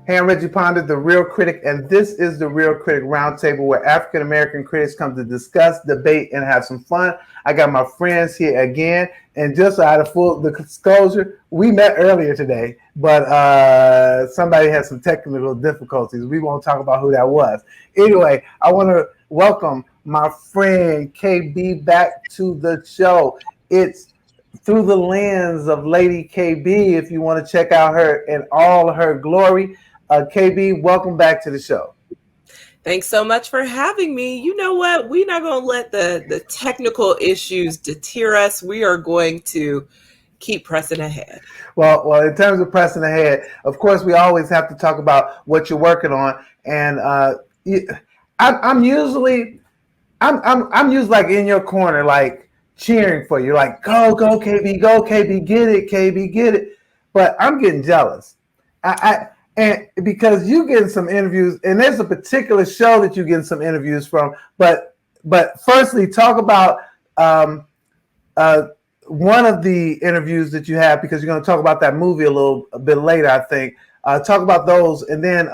Hey, I'm Reggie Ponder, the Real Critic, and this is the Real Critic Roundtable where African American critics come to discuss, debate, and have some fun. I got my friends here again, and just out of full disclosure, we met earlier today, but somebody had some technical difficulties. We won't talk about who that was. Anyway, I want to welcome my friend KB back to the show. It's through the lens of Lady KB, if you want to check out her in all her glory. KB, welcome back to the show. Thanks so much for having me. You know what? We're not going to let the technical issues deter us. We are going to keep pressing ahead. Well, in terms of pressing ahead, of course, we always have to talk about what you're working on. And I'm usually like in your corner, like cheering for you, like go KB, go KB, get it, KB, get it. But I'm getting jealous. And because you getting some interviews, and there's a particular show that you're getting some interviews from. But firstly, talk about one of the interviews that you have, because you're going to talk about that movie a bit later, I think. Talk about those, and then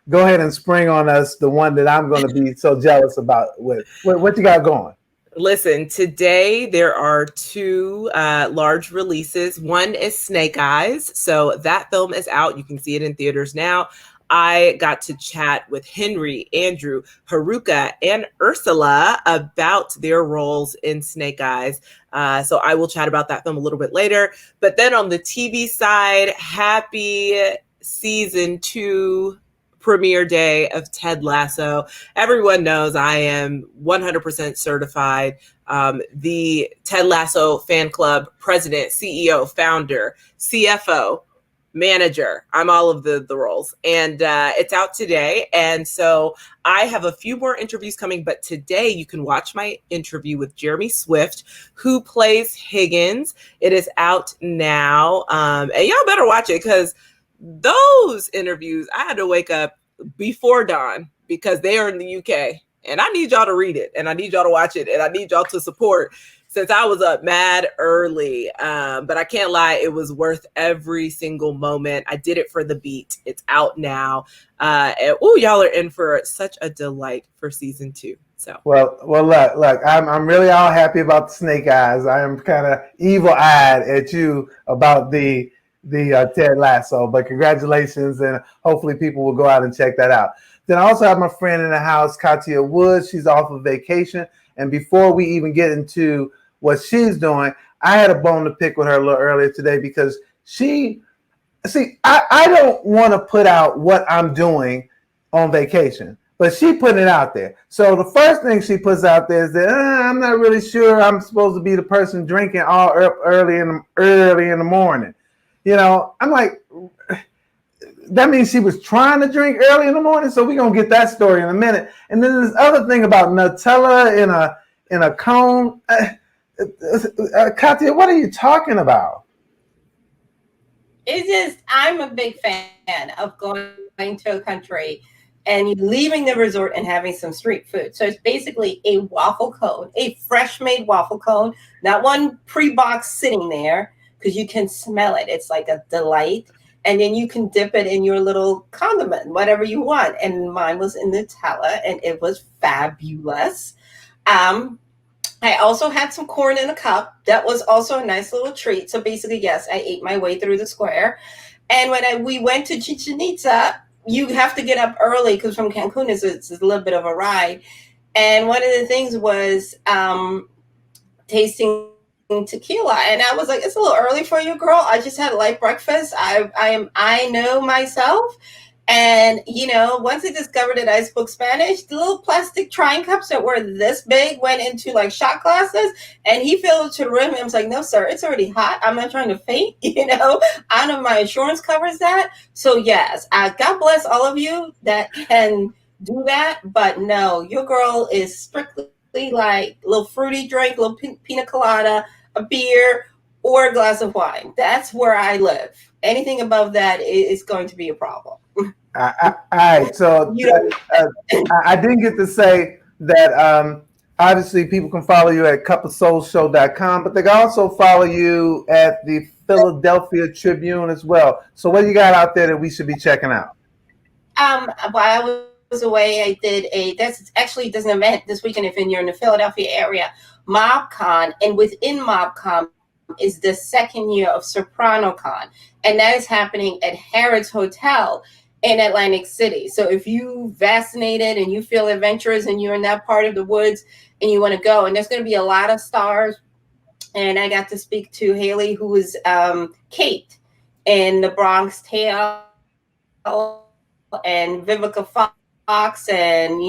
go ahead and spring on us the one that I'm going to be so jealous about. What you got going? Listen, today there are two large releases. One is Snake Eyes. So that film is out. You can see it in theaters now. I got to chat with Henry, Andrew, Haruka, and Ursula about their roles in Snake Eyes. So I will chat about that film a little bit later. But then on the TV side, happy season 2 premiere day of Ted Lasso. Everyone knows I am 100% certified. The Ted Lasso fan club president, CEO, founder, CFO, manager. I'm all of the roles. And it's out today. And so I have a few more interviews coming, but today you can watch my interview with Jeremy Swift, who plays Higgins. It is out now. And y'all better watch it, because those interviews, I had to wake up before dawn because they are in the UK, and I need y'all to read it, and I need y'all to watch it, and I need y'all to support, since I was up mad early. But I can't lie, it was worth every single moment. I did it for the beat. It's out now. And y'all are in for such a delight for season 2. So well, look, I'm really all happy about the Snake Eyes. I am kind of evil-eyed at you about the Ted Lasso, but congratulations, and hopefully people will go out and check that out. Then I also have my friend in the house, Katia Woods. She's off of vacation, and before we even get into what she's doing, I had a bone to pick with her a little earlier today, because I don't want to put out what I'm doing on vacation, but she putting it out there. So the first thing she puts out there is that I'm not really sure I'm supposed to be the person drinking all early in the morning. You know, I'm like, that means she was trying to drink early in the morning. So we're going to get that story in a minute. And then this other thing about Nutella in a cone. Katia, what are you talking about? It's just, I'm a big fan of going to a country and leaving the resort and having some street food. So it's basically a waffle cone, a fresh made waffle cone, not one pre-boxed sitting there, because you can smell it. It's like a delight. And then you can dip it in your little condiment, whatever you want. And mine was in Nutella, and it was fabulous. I also had some corn in a cup. That was also a nice little treat. So basically, yes, I ate my way through the square. And when we went to Chichen Itza, you have to get up early, because from Cancun it's a little bit of a ride. And one of the things was tasting tequila, and I was like, it's a little early for you, girl. I just had a light breakfast. I know myself. And once I discovered that I spoke Spanish, the little plastic trying cups that were this big went into like shot glasses, and he filled it to the rim. I was like, no sir, it's already hot. I'm not trying to faint. I know my insurance covers that. So yes, God bless all of you that can do that. But no, your girl is strictly like a little fruity drink, a little pina colada, a beer, or a glass of wine. That's where I live. Anything above that is going to be a problem. All right. So I didn't get to say that obviously people can follow you at cupofsoulshow.com, but they can also follow you at the Philadelphia Tribune as well. So what do you got out there that we should be checking out? while I was away, I did that's actually there's an event this weekend if you're in the Philadelphia area, MobCon, and within MobCon is the second year of SopranoCon, and that is happening at Harrods Hotel in Atlantic City. So if you vaccinated and you feel adventurous and you're in that part of the woods and you want to go, and there's going to be a lot of stars, and I got to speak to Haley, who is Kate in The Bronx Tale, and Vivica Fox, and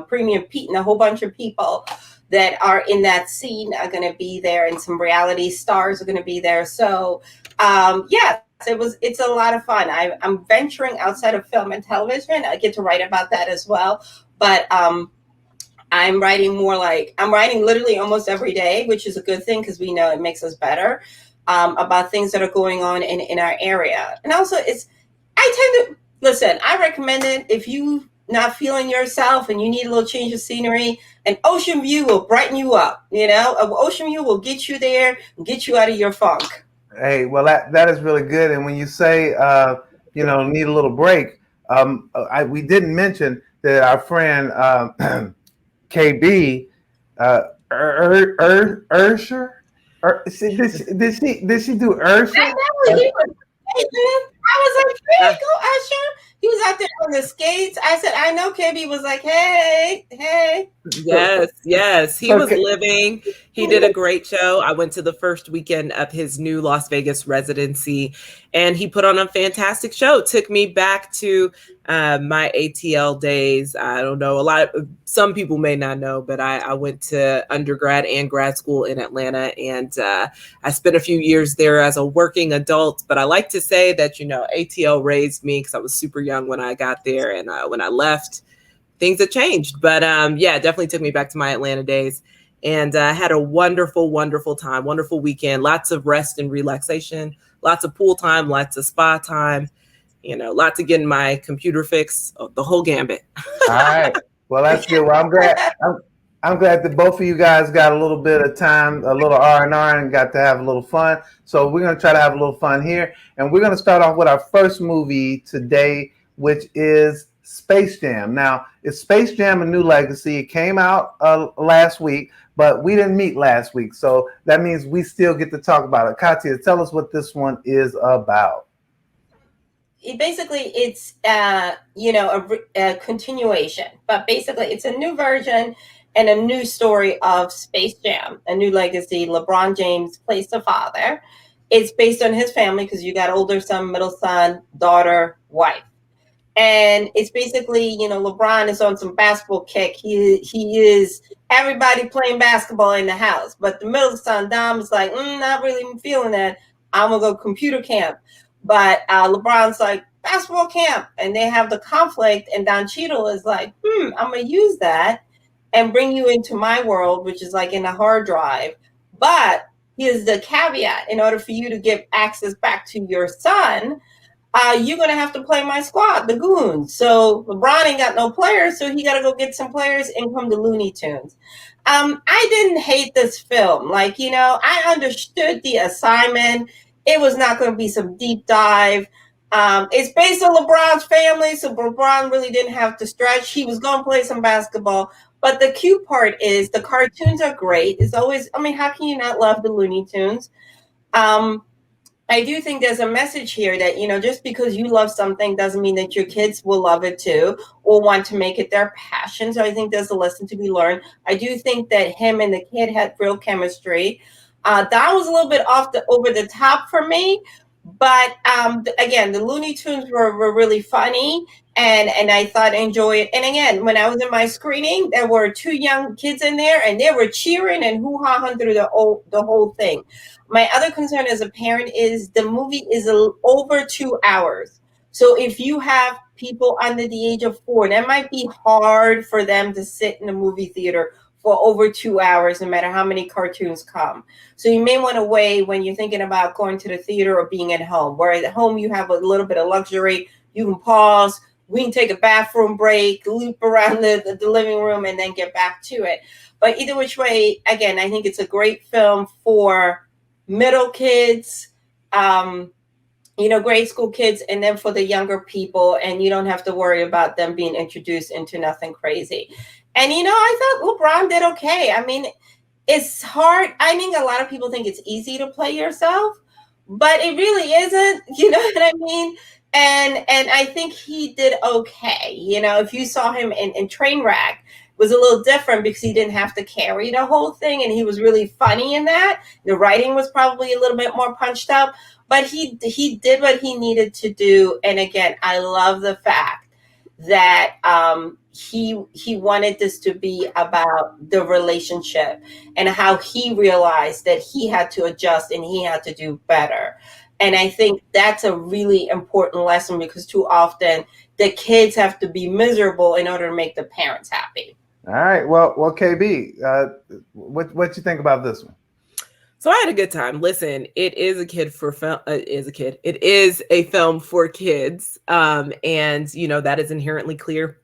Premium Pete, and a whole bunch of people that are in that scene are going to be there, and some reality stars are going to be there. So it's a lot of fun. I'm venturing outside of film and television. I get to write about that as well, but I'm writing literally almost every day, which is a good thing because we know it makes us better, about things that are going on in our area. And also I recommend it if you not feeling yourself and you need a little change of scenery. An ocean view will brighten you up. An ocean view will get you there and get you out of your funk. Hey, well, that is really good. And when you say, need a little break, we didn't mention that our friend KB Ursher. Did she do Ursher? I was like, hey, go Usher. He was out there on the skates. I said, I know. KB was like, hey. Yes. He was living. He did a great show. I went to the first weekend of his new Las Vegas residency, and he put on a fantastic show. Took me back to my ATL days. I don't know. Some people may not know, but I went to undergrad and grad school in Atlanta, and I spent a few years there as a working adult. But I like to say that, ATL raised me because I was super young when I got there, and when I left, things have changed. But it definitely took me back to my Atlanta days, and I had a wonderful, wonderful time, wonderful weekend, lots of rest and relaxation, lots of pool time, lots of spa time, lots of getting my computer fixed, the whole gambit. All right. Well, that's good. Well, I'm glad that both of you guys got a little bit of time, a little R&R, and got to have a little fun. So we're going to try to have a little fun here. And we're going to start off with our first movie today, which is Space Jam. Now, it's Space Jam: A New Legacy. It came out last week, but we didn't meet last week. So that means we still get to talk about it. Katya, tell us what this one is about. It's a continuation, but basically it's a new version and a new story of Space Jam: A New Legacy. LeBron James plays the father. It's based on his family because you got older son, middle son, daughter, wife. And it's basically, LeBron is on some basketball kick. He is everybody playing basketball in the house. But the middle son, Dom, is like, not really feeling that. I'm going to go computer camp. But LeBron's like, basketball camp. And they have the conflict. And Don Cheadle is like, I'm going to use that and bring you into my world, which is like in a hard drive. But here's the caveat. In order for you to get access back to your son, you're going to have to play my squad, the Goons. So LeBron ain't got no players, so he got to go get some players and come to Looney Tunes. I didn't hate this film. I understood the assignment. It was not going to be some deep dive. It's based on LeBron's family, so LeBron really didn't have to stretch. He was going to play some basketball. But the cute part is the cartoons are great. It's always, how can you not love the Looney Tunes? I do think there's a message here that, just because you love something doesn't mean that your kids will love it too or want to make it their passion. So I think there's a lesson to be learned. I do think that him and the kid had real chemistry. That was a little bit over the top for me. But again, the Looney Tunes were really funny, and I thought I enjoyed it. And again, when I was in my screening, there were two young kids in there, and they were cheering and hoo-ha through the whole thing. My other concern as a parent is the movie is over 2 hours. So if you have people under the age of 4, that might be hard for them to sit in a movie theater for over 2 hours, no matter how many cartoons come. So you may want to weigh when you're thinking about going to the theater or being at home. Where at home you have a little bit of luxury. You can pause. We can take a bathroom break, loop around the living room, and then get back to it. But either which way, again, I think it's a great film for middle kids. grade school kids, and then for the younger people, and you don't have to worry about them being introduced into nothing crazy. And I thought LeBron did okay. I mean, it's hard. I think a lot of people think it's easy to play yourself, but it really isn't. You know what I mean? And I think he did okay. If you saw him in Trainwreck, it was a little different because he didn't have to carry the whole thing, and he was really funny in that. The writing was probably a little bit more punched up, but he did what he needed to do. And again, I love the fact that he wanted this to be about the relationship and how he realized that he had to adjust and he had to do better. And I think that's a really important lesson, because too often the kids have to be miserable in order to make the parents happy. All right. Well, KB, what you think about this one? So I had a good time. Listen, it is a kid for film. It is a film for kids, and that is inherently clear.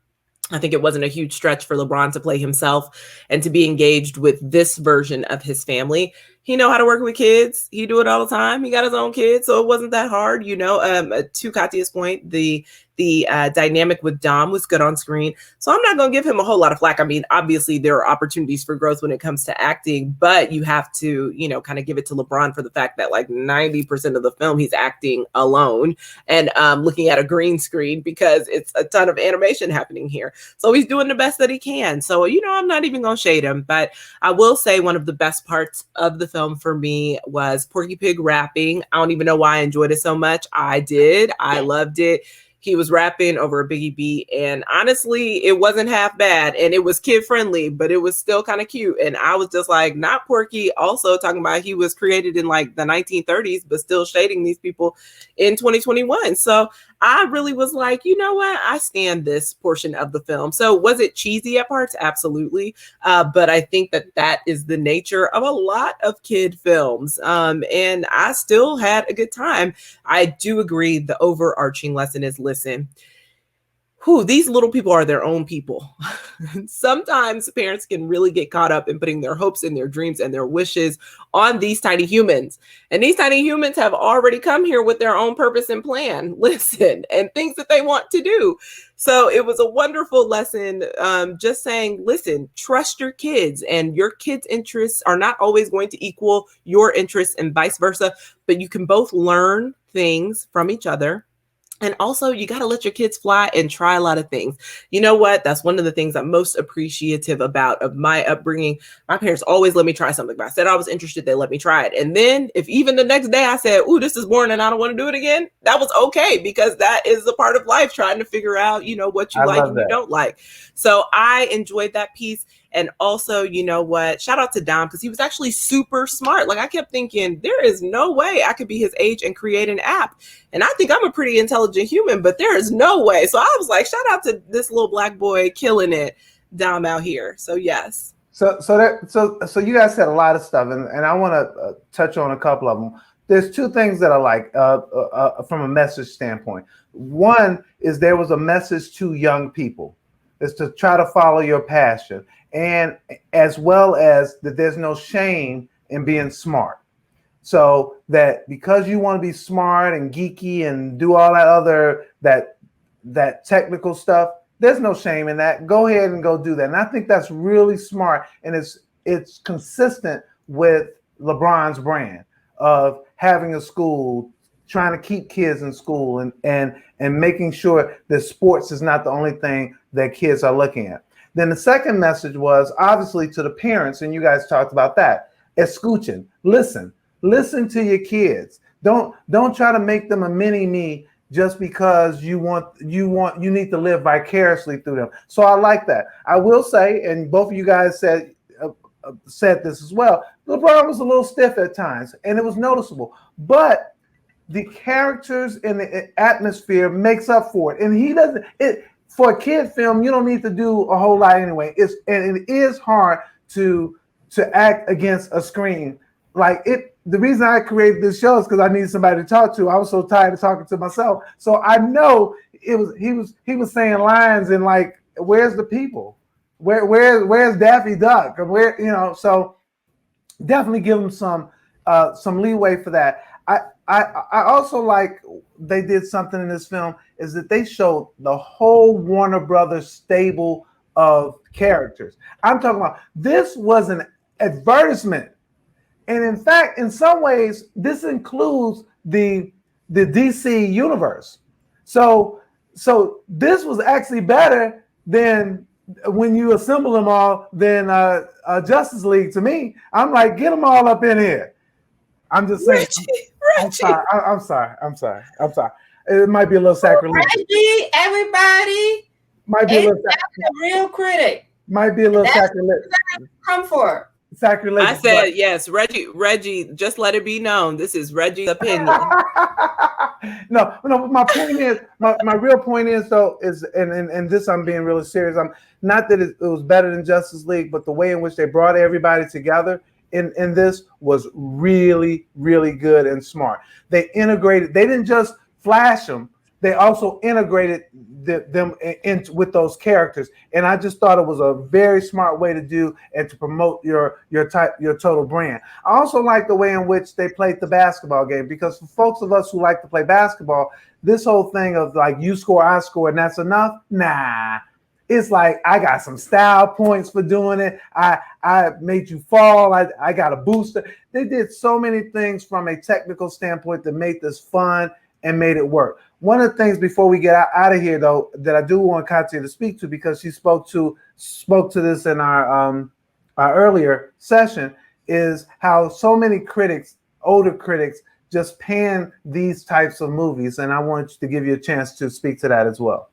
I think it wasn't a huge stretch for LeBron to play himself and to be engaged with this version of his family. He know how to work with kids. He do it all the time. He got his own kids, so it wasn't that hard. To Katya's point, the dynamic with Dom was good on screen. So I'm not going to give him a whole lot of flack. I mean, obviously there are opportunities for growth when it comes to acting, but you have to, kind of give it to LeBron for the fact that like 90% of the film he's acting alone and looking at a green screen because it's a ton of animation happening here. So he's doing the best that he can. So, I'm not even going to shade him, but I will say one of the best parts of the film for me was Porky Pig rapping. I don't even know why I enjoyed it so much. I did. I loved it. He was rapping over a Biggie beat, and honestly, it wasn't half bad, and it was kid friendly, but it was still kind of cute. And I was just like, not Porky. Also talking about he was created in like the 1930s, but still shading these people in 2021. So I really was like, you know what? I stand this portion of the film. So was it cheesy at parts? Absolutely. But I think that is the nature of a lot of kid films. And I still had a good time. I do agree. The overarching lesson is, listen, these little people are their own people. Sometimes parents can really get caught up in putting their hopes and their dreams and their wishes on these tiny humans. And these tiny humans have already come here with their own purpose and plan, listen, and things that they want to do. So it was a wonderful lesson, just saying, listen, trust your kids, and your kids' interests are not always going to equal your interests and vice versa, but you can both learn things from each other. And also, you got to let your kids fly and try a lot of things. You know what? That's one of the things I'm most appreciative of my upbringing. My parents always let me try something. If I said I was interested, they let me try it. And then if even the next day I said, ooh, this is boring and I don't want to do it again, that was okay, because that is a part of life, trying to figure out, what you like and you don't like. So I enjoyed that piece. And also, you know what? Shout out to Dom, because he was actually super smart. Like, I kept thinking, there is no way I could be his age and create an app. And I think I'm a pretty intelligent human, but there is no way. So I was like, shout out to this little black boy killing it, Dom out here. So yes. So you guys said a lot of stuff, and I want to touch on a couple of them. There's two things that I like from a message standpoint. One is there was a message to young people. Is to try to follow your passion, and as well as that there's no shame in being smart. So that because you want to be smart and geeky and do all that other that technical stuff, there's no shame in that. Go ahead and go do that. And I think that's really smart, and it's consistent with LeBron's brand of having a school, trying to keep kids in school, and making sure that sports is not the only thing that kids are looking at. Then the second message was obviously to the parents, and you guys talked about that. Escuchen, listen to your kids. Don't try to make them a mini me just because you need to live vicariously through them. So I like that. I will say, and both of you guys said this as well, LeBron was a little stiff at times, and it was noticeable, but the characters and the atmosphere makes up for it. And he doesn't. For a kid film, you don't need to do a whole lot anyway. It is hard to act against a screen like it. The reason I created this show is because I needed somebody to talk to. I was so tired of talking to myself. So I know he was saying lines and like, where's the people? Where's Daffy Duck? So definitely give him some leeway for that. I also like they did something in this film is that they showed the whole Warner Brothers stable of characters. I'm talking about this was an advertisement. And in fact, in some ways, this includes the DC universe. So this was actually better than when you assemble them all than Justice League to me. I'm like, get them all up in here. I'm just saying. Reggie. I'm sorry. It might be a little sacrilegious. Reggie, everybody. Might be a little. The real critic. Might be a little sacrilegious. Come for. Sacrilegious. I said yes, Reggie. Just let it be known. This is Reggie's opinion. no. My point is, my real point is though is, and this I'm being really serious. I'm not that it was better than Justice League, but the way in which they brought everybody together in this was really, really good and smart. They integrated. They didn't just flash them. They also integrated them with those characters, and I just thought it was a very smart way to do and to promote your total brand. I also like the way in which they played the basketball game, because for folks of us who like to play basketball, this whole thing of like you score, I score, and that's enough. Nah, it's like I got some style points for doing it. I made you fall. I got a booster. They did so many things from a technical standpoint that made this fun and made it work. One of the things before we get out of here, though, that I do want Katya to speak to, because she spoke to this in our earlier session, is how so many critics, older critics, just pan these types of movies, and I want to give you a chance to speak to that as well.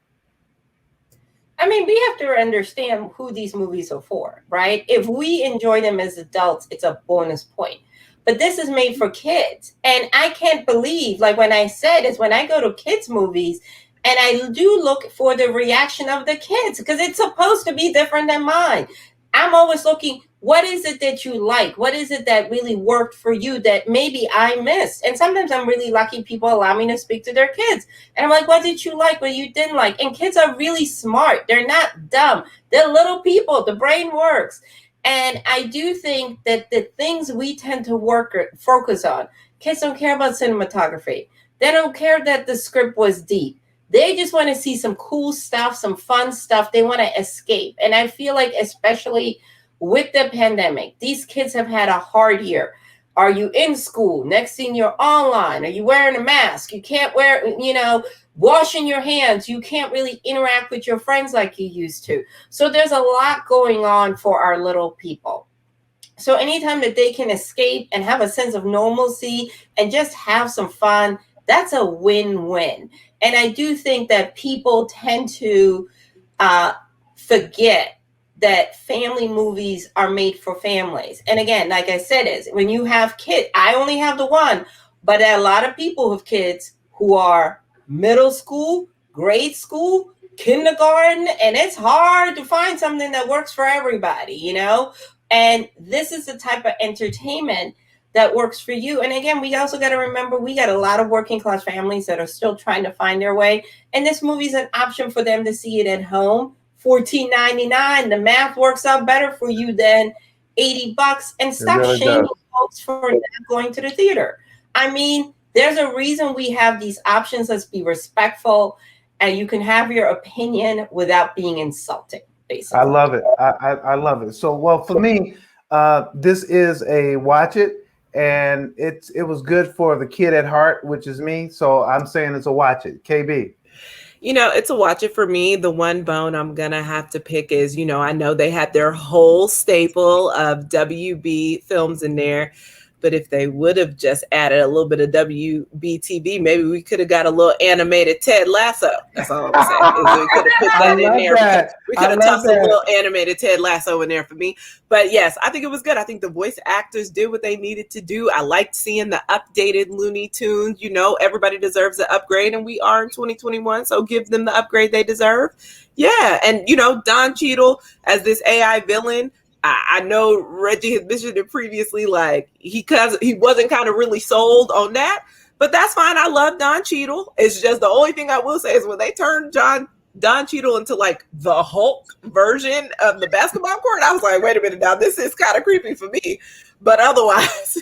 I mean, we have to understand who these movies are for, right? If we enjoy them as adults, it's a bonus point. But this is made for kids. And I can't believe, like when I said is when I go to kids' movies and I do look for the reaction of the kids, because it's supposed to be different than mine. I'm always looking, what is it that you like? What is it that really worked for you that maybe I missed? And sometimes I'm really lucky people allow me to speak to their kids. And I'm like, what did you like? What you didn't like? And kids are really smart. They're not dumb. They're little people. The brain works. And I do think that the things we tend to focus on, kids don't care about cinematography. They don't care that the script was deep. They just want to see some cool stuff, some fun stuff. They want to escape. And I feel like especially with the pandemic, these kids have had a hard year. Are you in school? Next thing you're online. Are you wearing a mask? You can't wear, washing your hands. You can't really interact with your friends like you used to. So there's a lot going on for our little people. So anytime that they can escape and have a sense of normalcy and just have some fun, that's a win-win. And I do think that people tend to forget that family movies are made for families. And again, like I said, is when you have kids, I only have the one, but a lot of people have kids who are middle school, grade school, kindergarten, and it's hard to find something that works for everybody, And this is the type of entertainment that works for you. And again, we also got to remember, we got a lot of working class families that are still trying to find their way. And this movie's an option for them to see it at home. $14.99. The math works out better for you than $80. And stop shaming folks for not going to the theater. I mean, there's a reason we have these options. Let's be respectful, and you can have your opinion without being insulting, basically. I love it. I love it. So, well, for me, this is a watch it, and it was good for the kid at heart, which is me. So I'm saying it's a watch it. KB. It's a watch it for me. The one bone I'm going to have to pick is, I know they had their whole staple of WB films in there. But if they would have just added a little bit of WBTV, maybe we could have got a little animated Ted Lasso. That's all I'm saying. We could have put that in there. We could have tossed a little animated Ted Lasso in there for me. But yes, I think it was good. I think the voice actors did what they needed to do. I liked seeing the updated Looney Tunes. Everybody deserves an upgrade, and we are in 2021, so give them the upgrade they deserve. Yeah, and Don Cheadle as this AI villain. I know Reggie has mentioned it previously, like he wasn't kind of really sold on that, but that's fine. I love Don Cheadle. It's just the only thing I will say is when they turned Don Cheadle into like the Hulk version of the basketball court, I was like, wait a minute now, this is kind of creepy for me. But otherwise,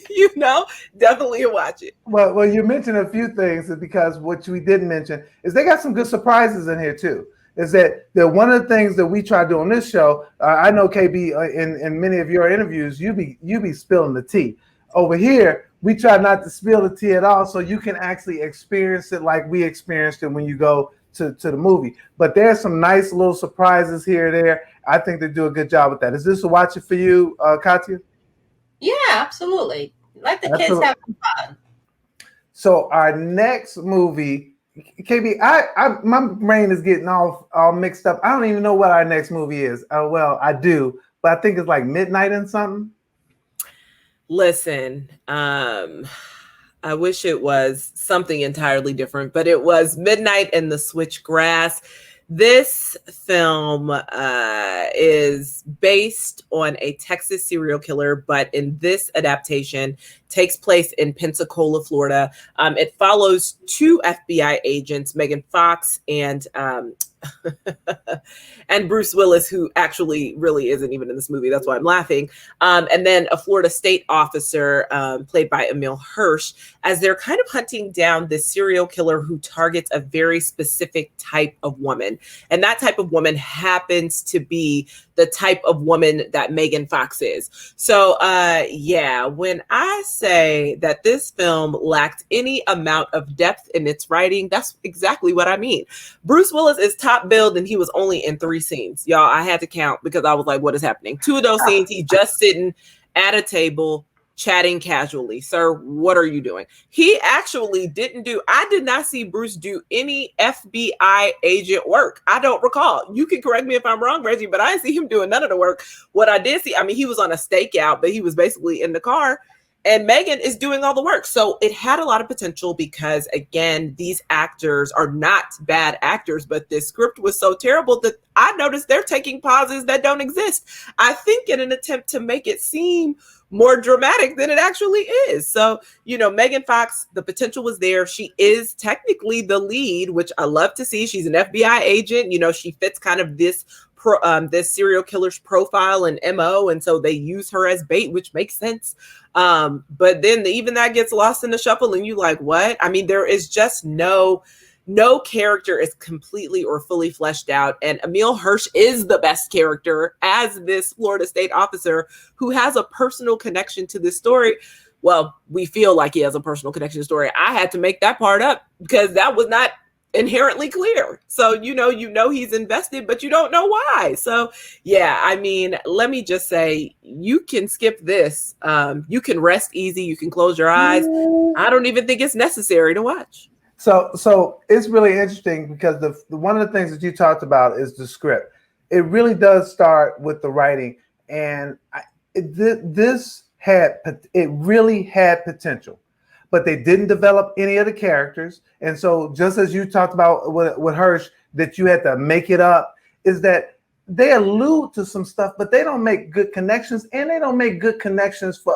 definitely watch it. Well, you mentioned a few things because what we didn't mention is they got some good surprises in here too. Is that one of the things that we try to do on this show? I know KB, in many of your interviews, you be spilling the tea. Over here, we try not to spill the tea at all, so you can actually experience it like we experienced it when you go to the movie. But there's some nice little surprises here and there. I think they do a good job with that. Is this a watch it for you, Katya? Yeah, absolutely. Let the kids have some fun. So our next movie, KB, my brain is getting all mixed up. I don't even know what our next movie is. Well, I do, but I think it's like Midnight and something. Listen, I wish it was something entirely different, but it was Midnight in the Switchgrass. This film is based on a Texas serial killer, but in this adaptation takes place in Pensacola, Florida. It follows two FBI agents, Megan Fox and and Bruce Willis, who actually really isn't even in this movie. That's why I'm laughing. And then a Florida state officer played by Emil Hirsch, as they're kind of hunting down this serial killer who targets a very specific type of woman. And that type of woman happens to be the type of woman that Megan Fox is. So, when I say that this film lacked any amount of depth in its writing, that's exactly what I mean. Bruce Willis is top billed and he was only in 3 scenes. Y'all, I had to count because I was like, what is happening? 2 of those scenes, he just sitting at a table chatting casually. Sir, what are you doing? He actually I did not see Bruce do any FBI agent work. I don't recall. You can correct me if I'm wrong, Reggie, but I didn't see him doing none of the work. What I did see, he was on a stakeout, but he was basically in the car. And Megan is doing all the work. So it had a lot of potential because, again, these actors are not bad actors, but this script was so terrible that I noticed they're taking pauses that don't exist. I think in an attempt to make it seem more dramatic than it actually is. So, Megan Fox, the potential was there. She is technically the lead, which I love to see. She's an FBI agent. She fits kind of this serial killer's profile and MO. And so they use her as bait, which makes sense. But then even that gets lost in the shuffle and you like, what? There is just no character is completely or fully fleshed out. And Emil Hirsch is the best character as this Florida state officer who has a personal connection to this story. Well, we feel like he has a personal connection to the story. I had to make that part up because that was not inherently clear. So, he's invested, but you don't know why. So, let me just say, you can skip this. You can rest easy. You can close your eyes. I don't even think it's necessary to watch. So it's really interesting because the one of the things that you talked about is the script. It really does start with the writing, and this really had potential, but they didn't develop any of the characters. And so, just as you talked about with Hirsch, that you had to make it up, is that they allude to some stuff, but they don't make good connections, and they don't make good connections for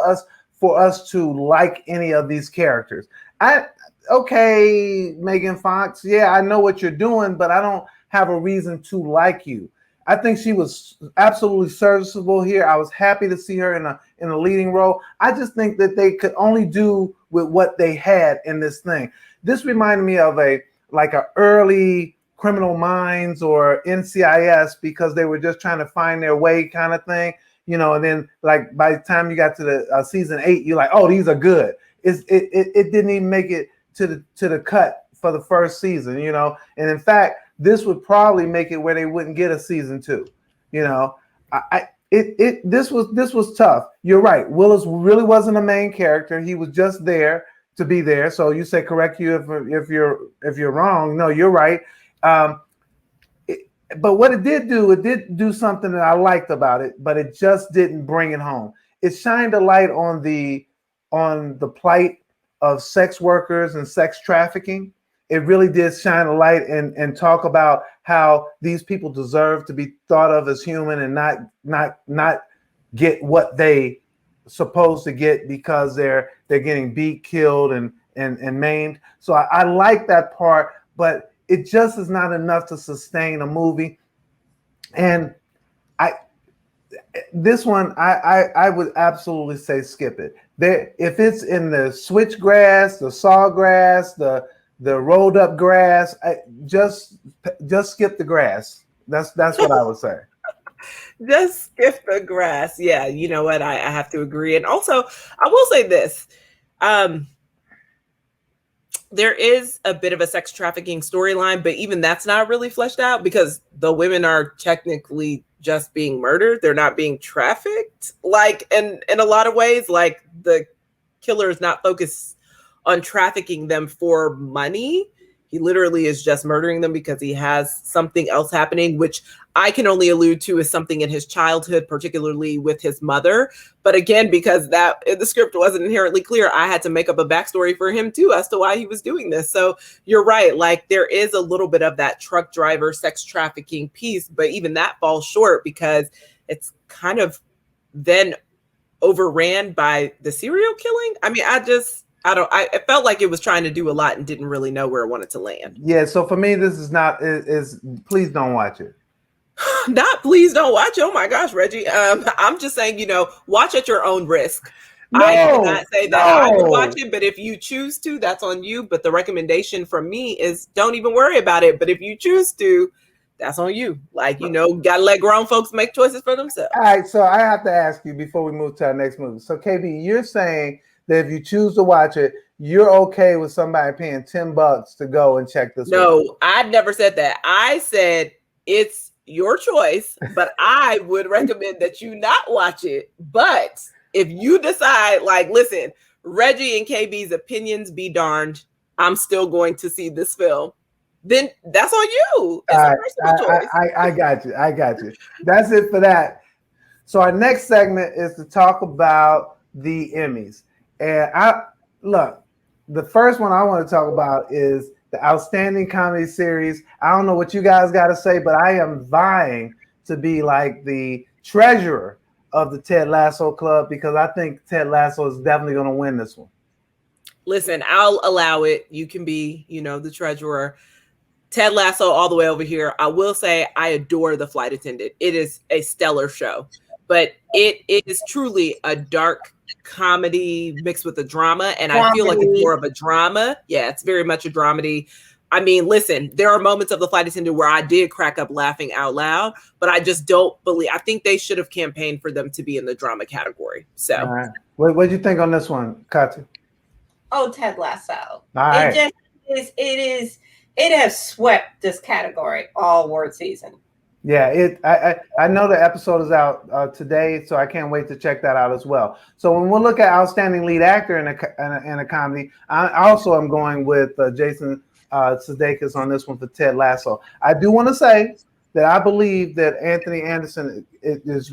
us to like any of these characters. Okay, Megan Fox, yeah, I know what you're doing, but I don't have a reason to like you. I think she was absolutely serviceable here. I was happy to see her in a leading role. I just think that they could only do with what they had in this thing. This reminded me of a early Criminal Minds or NCIS because they were just trying to find their way kind of thing, and then like by the time you got to the season 8, you're like, oh, these are good. It didn't even make it to the cut for the first season, and in fact, this would probably make it where they wouldn't get a season 2. This was tough. You're right. Willis really wasn't a main character. He was just there to be there. So you say correct you if you're wrong. No, you're right. But what it did do something that I liked about it, but it just didn't bring it home. It shined a light on the plight of sex workers and sex trafficking. It really did shine a light and talk about how these people deserve to be thought of as human and not get what they supposed to get because they're getting beat, killed, and maimed. So I like that part, but it just is not enough to sustain a movie. And This one, I would absolutely say skip it. There, if it's in the switchgrass, the sawgrass, the rolled up grass, just skip the grass. That's what I would say. Just skip the grass. Yeah, you know what? I have to agree. And also, I will say this. There is a bit of a sex trafficking storyline, but even that's not really fleshed out because the women are technically just being murdered. They're not being trafficked. Like, and in a lot of ways, like the killer is not focused on trafficking them for money. He literally is just murdering them because he has something else happening, which I can only allude to as something in his childhood, particularly with his mother. But again, because that the script wasn't inherently clear, I had to make up a backstory for him too as to why he was doing this. So you're right. Like there is a little bit of that truck driver sex trafficking piece, but even that falls short because it's kind of then overran by the serial killing. I mean, I felt like it was trying to do a lot and didn't really know where it wanted to land. Yeah, so for me, this is not is please don't watch it. Not please don't watch. Oh my gosh, Reggie. I'm just saying, watch at your own risk. No, I cannot say that I would no. watch it, but if you choose to, that's on you. But the recommendation from me is don't even worry about it. But if you choose to, that's on you. Like, gotta let grown folks make choices for themselves. All right, so I have to ask you before we move to our next movie. So KB, you're saying that if you choose to watch it, you're okay with somebody paying $10 to go and check this out? No, I never said that. I said it's your choice, but I would recommend that you not watch it. But if you decide, like, listen, Reggie and KB's opinions be darned, I'm still going to see this film, then that's on you. It's a personal choice. I got you. I got you. That's it for that. So our next segment is to talk about the Emmys. And the first one I want to talk about is the Outstanding Comedy Series. I don't know what you guys got to say, but I am vying to be like the treasurer of the Ted Lasso Club because I think Ted Lasso is definitely going to win this one. Listen, I'll allow it. You can be, the treasurer. Ted Lasso all the way over here. I will say I adore The Flight Attendant. It is a stellar show, but it is truly a dark comedy mixed with a drama. And I feel like it's more of a drama. Yeah, it's very much a dramedy. I mean, listen, there are moments of The Flight Attendant where I did crack up laughing out loud, but I just don't believe, I think they should have campaigned for them to be in the drama category. So all right. What do you think on this one, Katya? Oh, Ted Lasso. All right. It has swept this category all award season. Yeah, I know the episode is out today, so I can't wait to check that out as well. So when we look at Outstanding Lead Actor in a comedy, I also am going with Jason Sudeikis on this one for Ted Lasso. I do want to say that I believe that Anthony Anderson is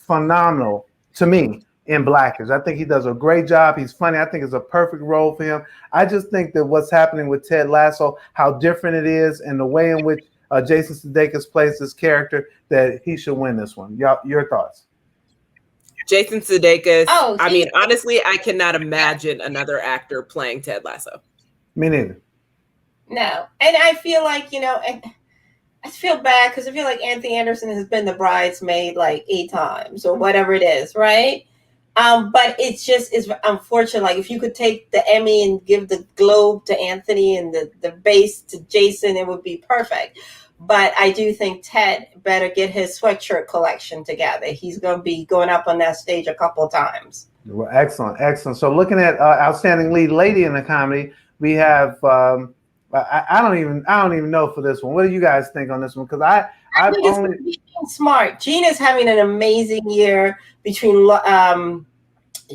phenomenal to me in Blackish. I think he does a great job. He's funny. I think it's a perfect role for him. I just think that what's happening with Ted Lasso, how different it is, and the way in which Jason Sudeikis plays this character, that he should win this one. Your thoughts? Jason Sudeikis. I mean, honestly, I cannot imagine another actor playing Ted Lasso. Me neither. No, and I feel like I feel bad because I feel like Anthony Anderson has been the bridesmaid like 8 times or whatever it is, right? But it's unfortunate. Like if you could take the Emmy and give the Globe to Anthony and the base to Jason, it would be perfect. But I do think Ted better get his sweatshirt collection together. He's going to be going up on that stage a couple of times. Well, excellent. So looking at Outstanding Lead Lady in the comedy, we have I don't even know for this one. What do you guys think on this one? Because I think it's being smart. Gina's having an amazing year between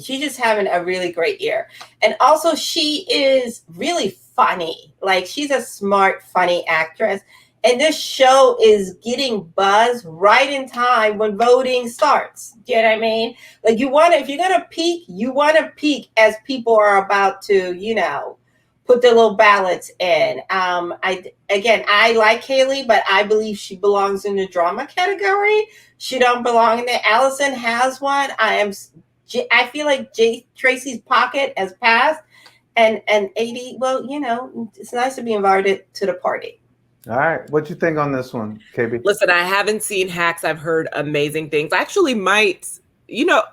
she's just having a really great year. And also she is really funny. Like she's a smart, funny actress. And this show is getting buzz right in time when voting starts. Do you know what I mean? Like if you're going to peak, you want to peak as people are about to, put their little ballots in. I like Haley, but I believe she belongs in the drama category. She don't belong in there. Allison has one. I feel like Tracy's pocket has passed, and 80. Well, it's nice to be invited to the party. All right. What you think on this one, KB? Listen, I haven't seen Hacks. I've heard amazing things. I actually might,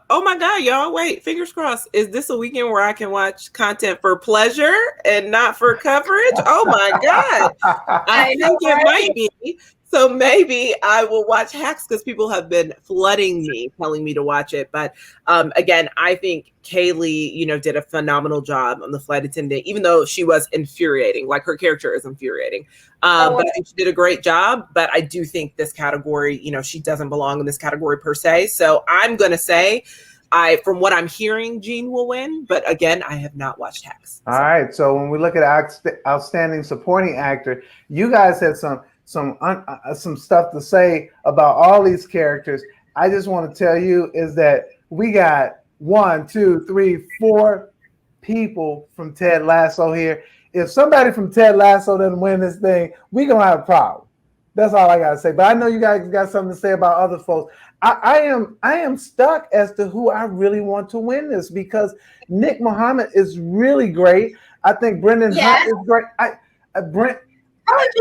oh my God, y'all, wait, fingers crossed. Is this a weekend where I can watch content for pleasure and not for coverage? Oh my God. I think it might be. So maybe I will watch Hacks because people have been flooding me, telling me to watch it. But again, I think Kaylee, did a phenomenal job on the flight attendant, even though she was infuriating. Like her character is infuriating. But I think she did a great job. But I do think this category, she doesn't belong in this category per se. So I'm going to say, from what I'm hearing, Jean will win. But again, I have not watched Hacks. All right. So when we look at outstanding supporting actor, you guys had some stuff to say about all these characters. I just want to tell you is that we got 1, 2, 3, 4 people from Ted Lasso here. If somebody from Ted Lasso doesn't win this thing, we're gonna have a problem. That's all I gotta say. But I know you guys got something to say about other folks. I am stuck as to who I really want to win this because Nick Mohammed is really great. I think Brendan Hunt is great. Brent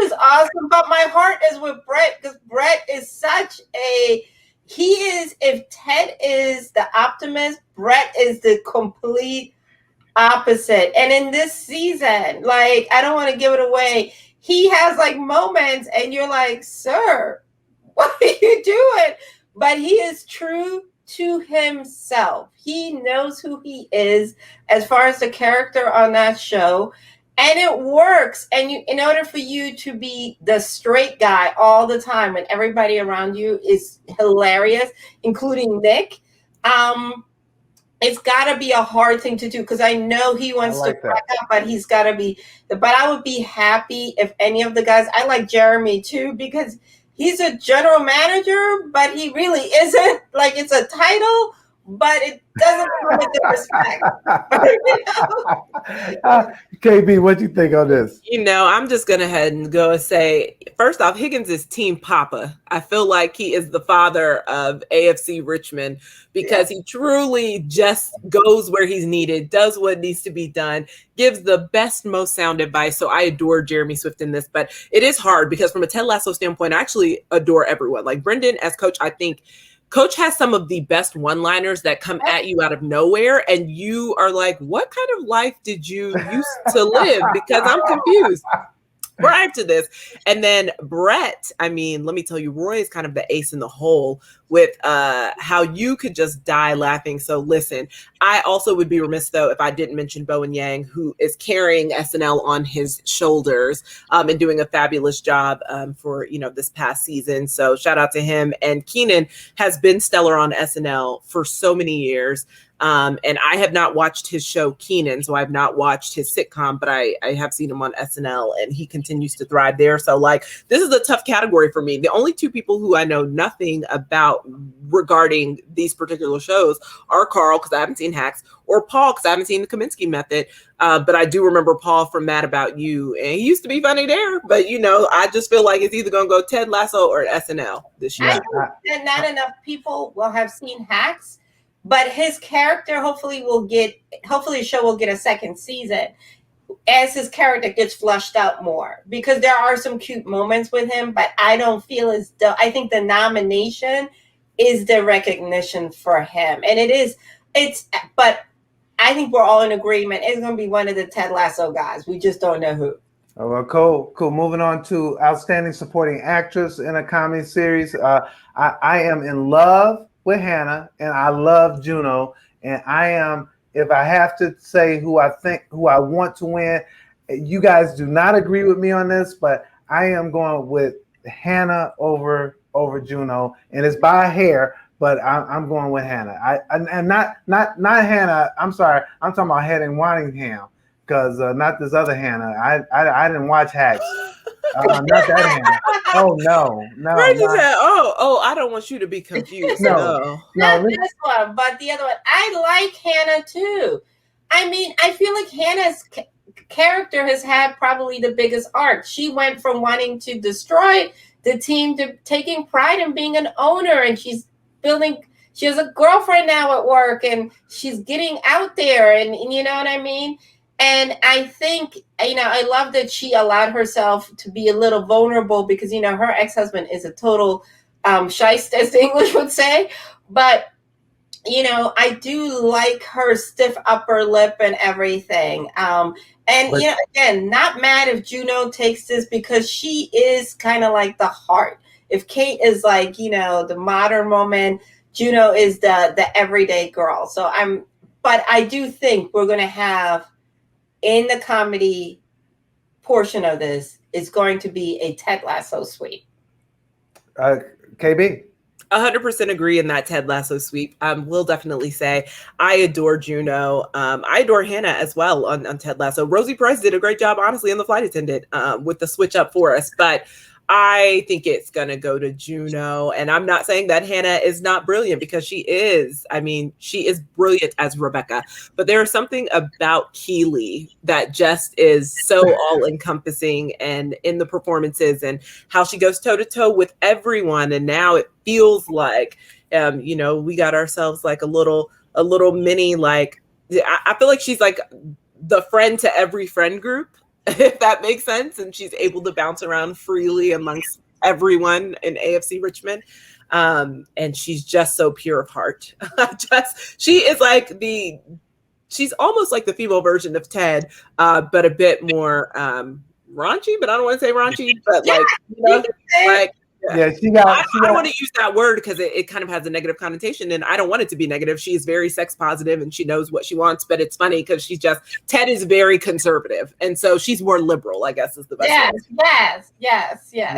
is awesome, but my heart is with Brett because Brett is such if Ted is the optimist, Brett is the complete opposite. And in this season, like, I don't want to give it away, he has like moments and you're like, sir, what are you doing? But he is true to himself. He knows who he is as far as the character on that show. And it works. And in order for you to be the straight guy all the time when everybody around you is hilarious, including Nick, it's got to be a hard thing to do because I know he wants to crack up, but he's got to be. But I would be happy if any of the guys. I like Jeremy too because he's a general manager, but he really isn't. Like, it's a title, but it doesn't come with the respect. KB, what do you think on this? I'm just going to head and go and say, first off, Higgins is Team Papa. I feel like he is the father of AFC Richmond because he truly just goes where he's needed, does what needs to be done, gives the best, most sound advice. So I adore Jeremy Swift in this, but it is hard because from a Ted Lasso standpoint, I actually adore everyone. Like Brendan as coach, I think Coach has some of the best one-liners that come at you out of nowhere, and you are like, what kind of life did you used to live? Because I'm confused. Prior to this. And then Brett, I mean, let me tell you, Roy is kind of the ace in the hole with how you could just die laughing. So listen, I also would be remiss, though, if I didn't mention Bowen Yang, who is carrying SNL on his shoulders and doing a fabulous job for, this past season. So shout out to him. And Keenan has been stellar on SNL for so many years. And I have not watched his show Keenan, so I've not watched his sitcom, but I have seen him on SNL and he continues to thrive there. So like, this is a tough category for me. The only two people who I know nothing about regarding these particular shows are Carl, because I haven't seen Hacks, or Paul, because I haven't seen the Kaminsky Method. But I do remember Paul from Mad About You, and he used to be funny there. But, I just feel like it's either going to go Ted Lasso or SNL this year. I think that not enough people will have seen Hacks. But his character hopefully the show will get a second season as his character gets flushed out more, because there are some cute moments with him, but I don't feel as though, I think the nomination is the recognition for him. And but I think we're all in agreement. It's going to be one of the Ted Lasso guys. We just don't know who. Oh, well, cool. Moving on to Outstanding Supporting Actress in a Comedy Series. I am in love with Hannah, and I love Juno, and I am, if I have to say who I want to win, you guys do not agree with me on this, but I am going with Hannah over Juno, and it's by a hair, but I'm going with Hannah. And not Hannah. I'm sorry, I'm talking about Hannah Waddingham, because not this other Hannah. I didn't watch Hacks. Not that Hannah. Oh no. Right, you said, I don't want you to be confused. No. Not this one, but the other one. I like Hannah too. I mean, I feel like Hannah's character has had probably the biggest arc. She went from wanting to destroy the team to taking pride in being an owner, and she's building. She has a girlfriend now at work, and she's getting out there, and you know what I mean. And I think, I love that she allowed herself to be a little vulnerable because, her ex-husband is a total shyster, as the English would say. But, I do like her stiff upper lip and everything. And, But again, not mad if Juno takes this because she is kind of like the heart. If Kate is like, the modern woman, Juno is the everyday girl. But I do think we're going to have, in the comedy portion of this, is going to be a Ted Lasso sweep. KB? 100% agree in that Ted Lasso sweep. Will definitely say I adore Juno. I adore Hannah as well on Ted Lasso. Rosie Price did a great job, honestly, in The Flight Attendant with the switch up for us. But I think it's going to go to Juno. And I'm not saying that Hannah is not brilliant because she is. I mean, she is brilliant as Rebecca. But there is something about Keeley that just is so all encompassing and in the performances and how she goes toe to toe with everyone. And now it feels like, we got ourselves like a little mini, like, I feel like she's like the friend to every friend group, if that makes sense. And she's able to bounce around freely amongst everyone in AFC Richmond. And she's just so pure of heart. She is like she's almost like the female version of Ted, but a bit more raunchy, but I don't want to say raunchy, but Yeah, I don't want to use that word because it kind of has a negative connotation, and I don't want it to be negative. She is very sex positive and she knows what she wants, but it's funny because Ted is very conservative, and so she's more liberal, I guess is the best Yes. Yeah,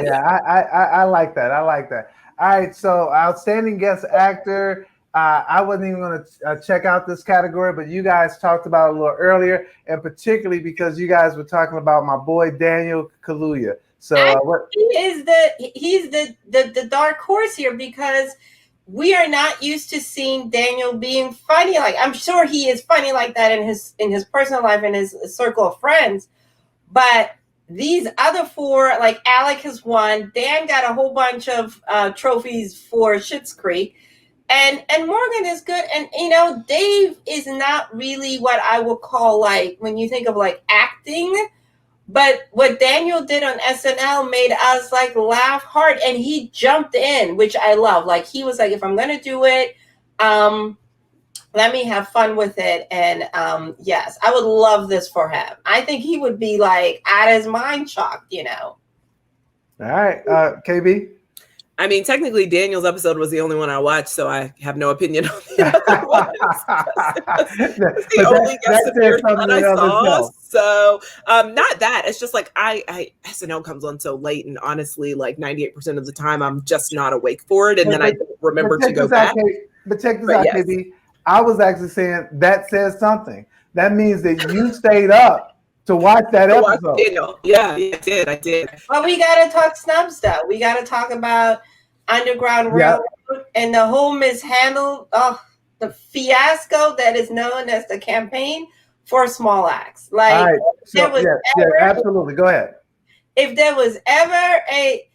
I like that. I like that. All right, so outstanding guest actor. I wasn't even going to check out this category, but you guys talked about it a little earlier, and particularly because you guys were talking about my boy Daniel Kaluuya. So he's the dark horse here because we are not used to seeing Daniel being funny. Like, I'm sure he is funny like that in his personal life and his circle of friends, but these other four, like Alec has won, Dan got a whole bunch of trophies for Schitt's Creek, and Morgan is good, and Dave is not really what I would call, like, when you think of like acting. But what Daniel did on SNL made us like laugh hard, and he jumped in, which I love. Like, he was like, if I'm going to do it, let me have fun with it. And yes, I would love this for him. I think he would be like out of his mind shocked, All right, KB? I mean, technically, Daniel's episode was the only one I watched, so I have no opinion on the other ones. It's the only guest appearance that I saw. So, not that. It's just like SNL comes on so late, and honestly, like 98% of the time, I'm just not awake for it, and then I remember to go back. But check this out, yes. KB. I was actually saying that says something. That means that you stayed up to watch that episode. Yeah, I did. Well, we got to talk snubs, though. We got to talk about Underground Railroad and the whole mishandled, the fiasco that is known as the campaign for small acts. Like, absolutely. Go ahead. If there was ever a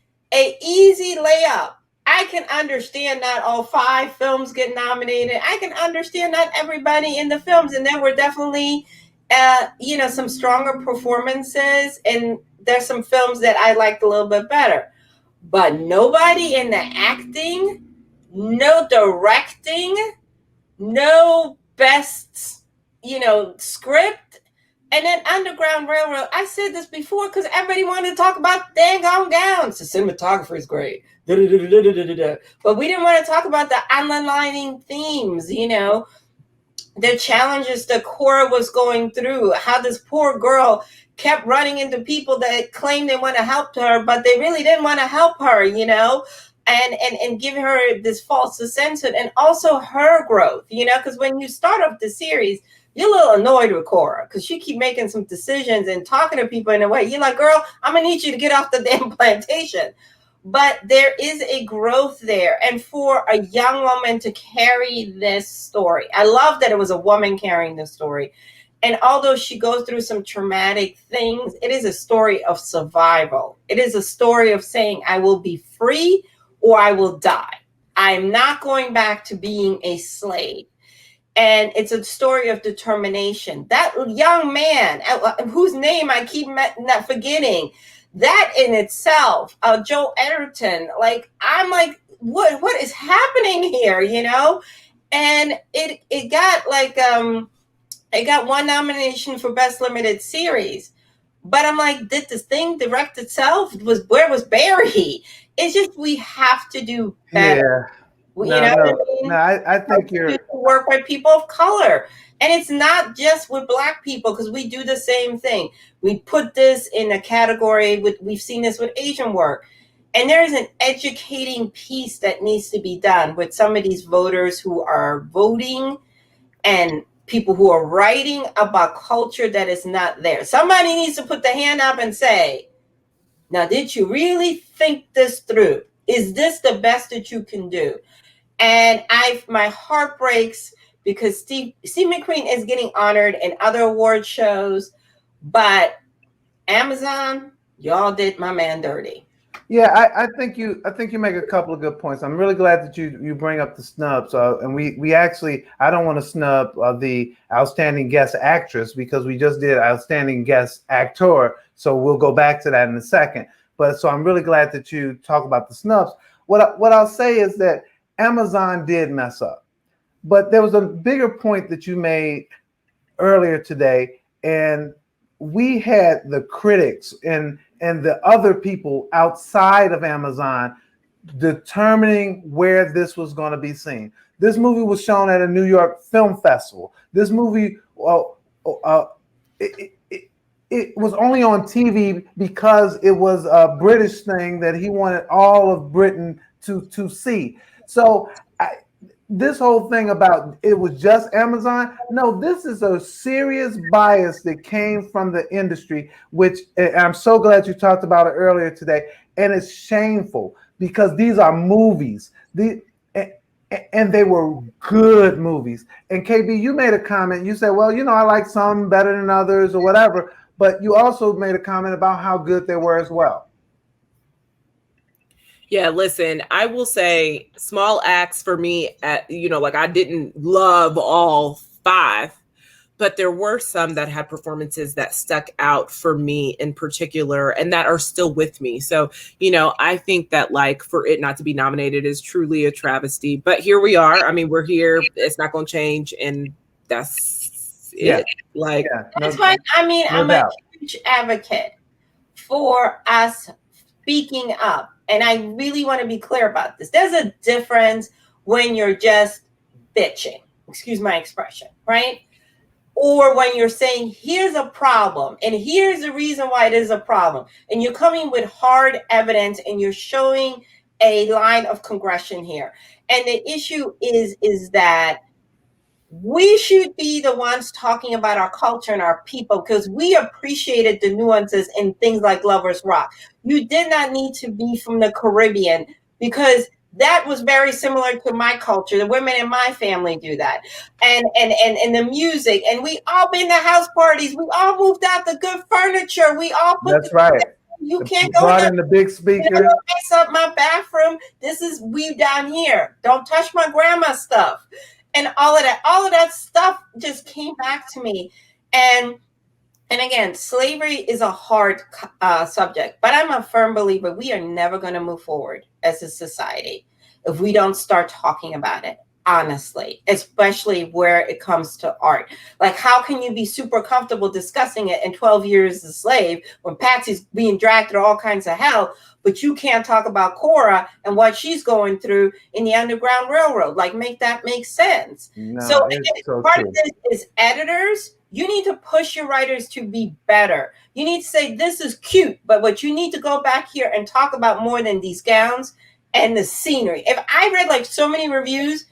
easy layup, I can understand not all 5 films get nominated. I can understand not everybody in the films, and there were definitely some stronger performances, and there's some films that I liked a little bit better. But nobody in the acting, no directing, no best, script. And then Underground Railroad, I said this before because everybody wanted to talk about dang on gowns. The cinematography is great. But we didn't want to talk about the underlining themes, the challenges that Cora was going through, how this poor girl kept running into people that claimed they want to help her, but they really didn't want to help her, and give her this false sense, and also her growth, because when you start off the series, you're a little annoyed with Cora because she keep making some decisions and talking to people in a way. You're like, girl, I'm going to need you to get off the damn plantation. But there is a growth there. And for a young woman to carry this story, I love that it was a woman carrying this story. And although she goes through some traumatic things, it is a story of survival. It is a story of saying, I will be free or I will die. I'm not going back to being a slave. And it's a story of determination. That young man, whose name I keep not forgetting, that in itself, Joe Edgerton, like, I'm like, what is happening here, you know? And it got like it got one nomination for Best Limited Series. But I'm like, did this thing direct itself? Where was Barry? It's just, we have to do better. Yeah. You No, know no, what I mean? no. I think you're Work with people of color, and it's not just with Black people, because we do the same thing. We put this in a category with, we've seen this with Asian work, and there is an educating piece that needs to be done with some of these voters who are voting and people who are writing about culture that is not there. Somebody needs to put the hand up and say, now, did you really think this through? Is this the best that you can do? And my heart breaks because Steve McQueen is getting honored in other award shows, but Amazon, y'all did my man dirty. Yeah, I think you make a couple of good points. I'm really glad that you bring up the snubs. And we actually, I don't want to snub the outstanding guest actress, because we just did outstanding guest actor. So we'll go back to that in a second. But so I'm really glad that you talk about the snubs. What I'll say is that Amazon did mess up, but there was a bigger point that you made earlier today, and we had the critics and the other people outside of Amazon determining where this was going to be seen. This movie was shown at a New York Film Festival. This movie, it was only on TV because it was a British thing that he wanted all of Britain to see. So this whole thing about it was just Amazon, no, this is a serious bias that came from the industry, which, and I'm so glad you talked about it earlier today, and it's shameful because these are movies. And they were good movies. And KB, you made a comment, you said, well, you know, I like some better than others or whatever, but you also made a comment about how good they were as well. Yeah, listen, I will say small acts for me, like I didn't love all 5, but there were some that had performances that stuck out for me in particular and that are still with me. So, I think that like for it not to be nominated is truly a travesty, but here we are. I mean, we're here. It's not going to change. And that's it. Like, that's why, I'm a huge advocate for us speaking up. And I really want to be clear about this. There's a difference when you're just bitching, excuse my expression, right? Or when you're saying, here's a problem, and here's the reason why it is a problem. And you're coming with hard evidence, and you're showing a line of progression here. And the issue is that we should be the ones talking about our culture and our people, because we appreciated the nuances in things like Lovers Rock. You did not need to be from the Caribbean, because that was very similar to my culture. The women in my family do that. And the music. And we all been to house parties. We all moved out the good furniture. We all put That's right. You can't go in the big speaker. Mess up my bathroom. This is we down here. Don't touch my grandma's stuff. And all of that stuff just came back to me. And again, slavery is a hard subject, but I'm a firm believer we are never going to move forward as a society if we don't start talking about it honestly, especially where it comes to art. Like, how can you be super comfortable discussing it in 12 Years a Slave when Patsy's being dragged through all kinds of hell, but you can't talk about Cora and what she's going through in the Underground Railroad? Like, make that make sense. No, So part of this is editors. You need to push your writers to be better. You need to say, this is cute, but what you need to go back here and talk about more than these gowns and the scenery. If I read like so many reviews,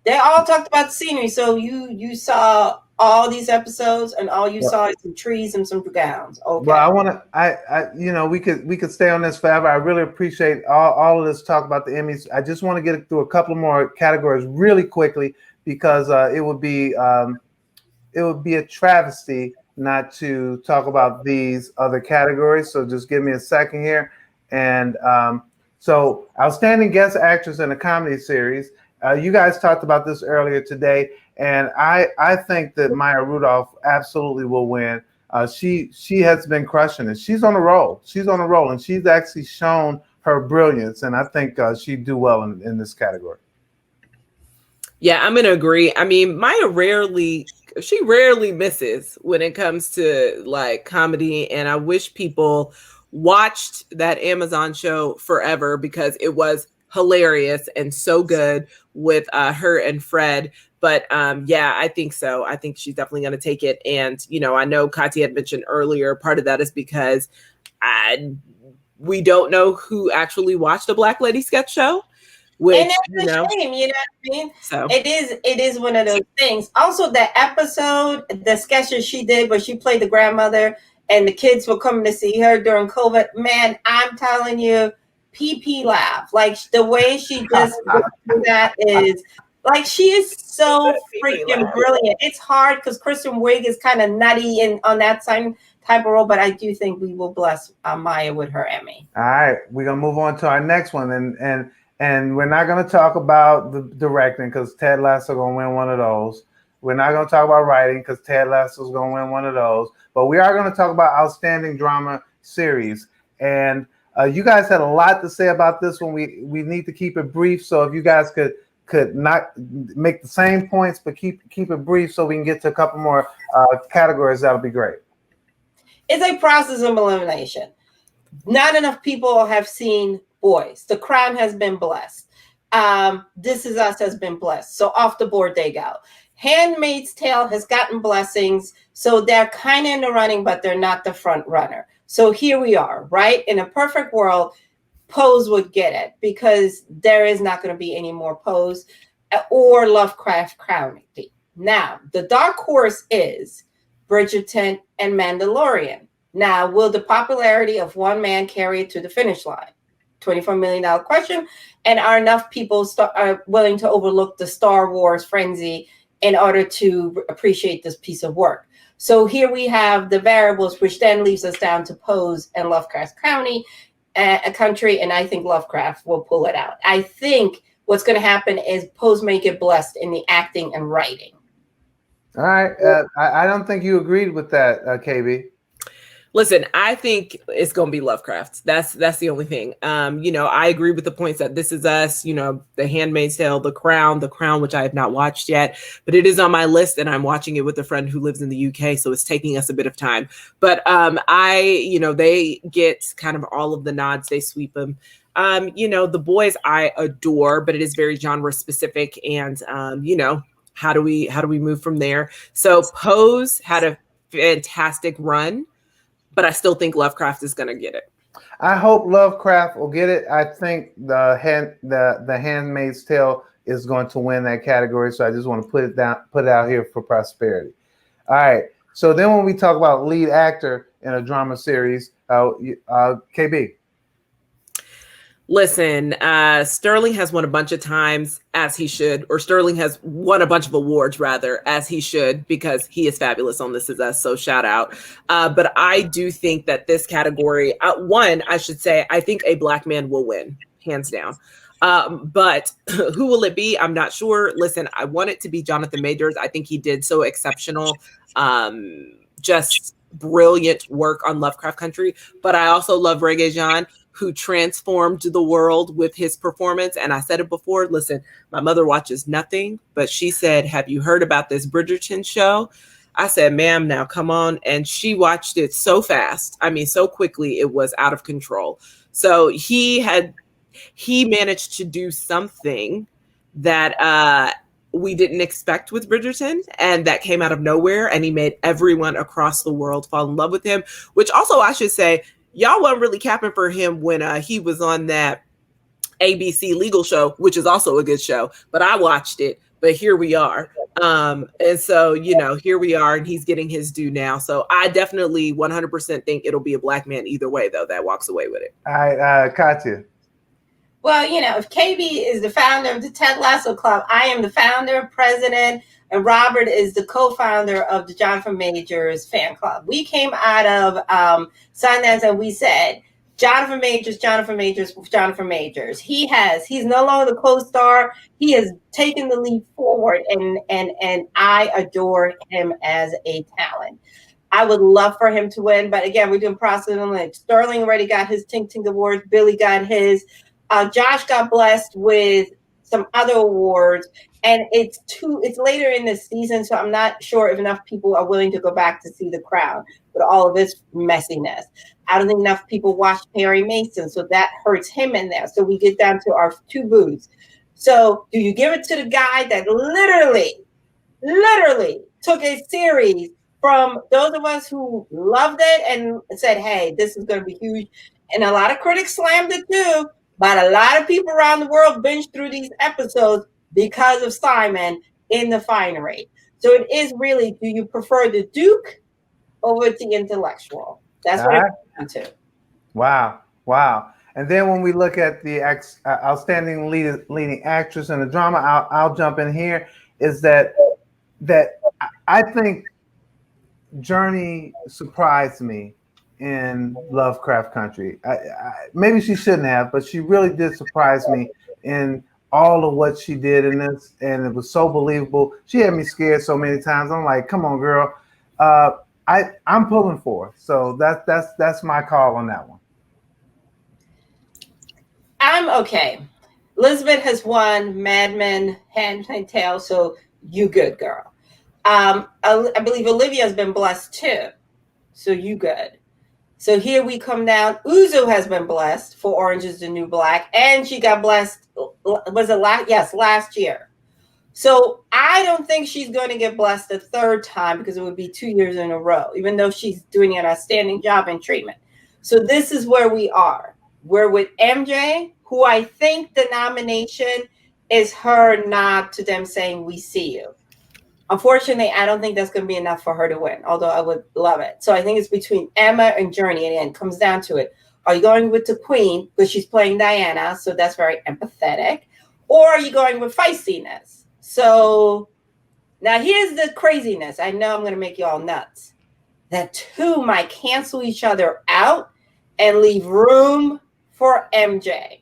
they all talked about the scenery. So you saw all these episodes, and all you saw is some trees and some gowns. Okay. Well, we could stay on this forever. I really appreciate all of this talk about the Emmys. I just want to get through a couple more categories really quickly, because it would be a travesty not to talk about these other categories. So just give me a second here. And so outstanding guest actress in a comedy series. You guys talked about this earlier today, and I think that Maya Rudolph absolutely will win. She has been crushing it. She's on a roll. She's on a roll, and she's actually shown her brilliance, and I think she'd do well in this category. Yeah, I'm gonna agree. I mean, Maya rarely misses when it comes to like comedy, and I wish people watched that Amazon show Forever because it was hilarious and so good with her and Fred. But yeah, I think so. I think she's definitely going to take it. And I know Katya had mentioned earlier, part of that is because we don't know who actually watched a Black Lady sketch show. Which, and that's a shame, you know what I mean? So it is one of those things. Also, the episode, the sketches she did where she played the grandmother and the kids were coming to see her during COVID. Man, I'm telling you, PP laugh. Like the way she just do that is like she is so freaking brilliant. It's hard because Kristen Wiig is kind of nutty and on that same type of role, but I do think we will bless Maya with her Emmy. All right, we're gonna move on to our next one, and we're not going to talk about the directing because Ted Lasso going to win one of those. We're not going to talk about writing because Ted Lasso is going to win one of those. But we are going to talk about outstanding drama series. And you guys had a lot to say about this one. We need to keep it brief. So if you guys could not make the same points, but keep it brief so we can get to a couple more categories, that'll be great. It's a process of elimination. Not enough people have seen Boys. The Crown has been blessed. This Is Us has been blessed. So off the board they go. Handmaid's Tale has gotten blessings. So they're kind of in the running, but they're not the front runner. So here we are, right? In a perfect world, Pose would get it because there is not going to be any more Pose or Lovecraft Country. Now, the dark horse is Bridgerton and Mandalorian. Now, will the popularity of one man carry it to the finish line? $24 million question. And are enough people are willing to overlook the Star Wars frenzy in order to appreciate this piece of work? So here we have the variables, which then leaves us down to Pose and Lovecraft Country, and I think Lovecraft will pull it out. I think what's going to happen is Pose may get blessed in the acting and writing. All right. I don't think you agreed with that, KB. Listen, I think it's going to be Lovecraft. That's the only thing. I agree with the points that This Is Us, The Handmaid's Tale, The Crown, which I have not watched yet, but it is on my list and I'm watching it with a friend who lives in the UK. So it's taking us a bit of time, but they get kind of all of the nods. They sweep them. The Boys I adore, but it is very genre specific. And, how do we move from there? So Pose had a fantastic run, but I still think Lovecraft is going to get it. I hope Lovecraft will get it. I think the Handmaid's Tale is going to win that category. So I just want to put it out here for prosperity. All right. So then when we talk about lead actor in a drama series, KB. Listen, Sterling has won a bunch of times, as he should, or Sterling has won a bunch of awards, rather, as he should, because he is fabulous on This Is Us, so shout out. But I do think that this category, I think a Black man will win, hands down. But who will it be? I'm not sure. Listen, I want it to be Jonathan Majors. I think he did so exceptional, just brilliant work on Lovecraft Country. But I also love Regé-Jean, who transformed the world with his performance. And I said it before, listen, my mother watches nothing, but she said, have you heard about this Bridgerton show? I said, ma'am, now come on. And she watched it so fast. I mean, so quickly, it was out of control. So he managed to do something that we didn't expect with Bridgerton, and that came out of nowhere. And he made everyone across the world fall in love with him, which also I should say, y'all weren't really capping for him when he was on that ABC legal show, which is also a good show, but I watched it, but here we are. And so, here we are, and he's getting his due now. So I definitely 100% think it'll be a Black man either way, though, that walks away with it. All right, Katya. Well, if KB is the founder of the Ted Lasso Club, I am the founder, president, and Robert is the co-founder of the Jonathan Majors fan club. We came out of Sundance and we said, Jonathan Majors. He's no longer the co-star. He has taken the leap forward, and I adore him as a talent. I would love for him to win, but again, we're doing process. Like Sterling already got his Tink Tink Awards. Billy got his. Josh got blessed with some other awards, and it's later in the season, so I'm not sure if enough people are willing to go back to see The Crown with all of its messiness. I don't think enough people watched Perry Mason, so that hurts him in there. So we get down to our two booths. So do you give it to the guy that literally took a series from those of us who loved it and said, hey, this is going to be huge? And a lot of critics slammed it too, but a lot of people around the world binged through these episodes because of Simon in the finery. So it is really, do you prefer the Duke over the intellectual? That's what it comes down to. Wow. And then when we look at the outstanding leading actress in the drama, I'll jump in here, is that I think Journey surprised me in Lovecraft Country. Maybe she shouldn't have, but she really did surprise me in all of what she did in this, and it was so believable. She had me scared so many times. I'm like, come on, girl. I'm pulling for her. So that's my call on that one. I'm okay. Elizabeth has won Mad Men, Handmaid's Tale, so you good, girl. I believe Olivia's been blessed too, so you good. So here we come down. Uzo has been blessed for Orange is the New Black, and she got blessed, was it last? Yes, last year. So I don't think she's going to get blessed a third time because it would be 2 years in a row, even though she's doing an outstanding job in treatment. So this is where we are. We're with MJ, who I think the nomination is her nod to them saying, we see you. Unfortunately, I don't think that's going to be enough for her to win, although I would love it. So I think it's between Emma and Journey, and it comes down to it. Are you going with the Queen because she's playing Diana, so that's very empathetic, or are you going with feistiness? So now here's the craziness. I know I'm going to make you all nuts. That two might cancel each other out and leave room for MJ.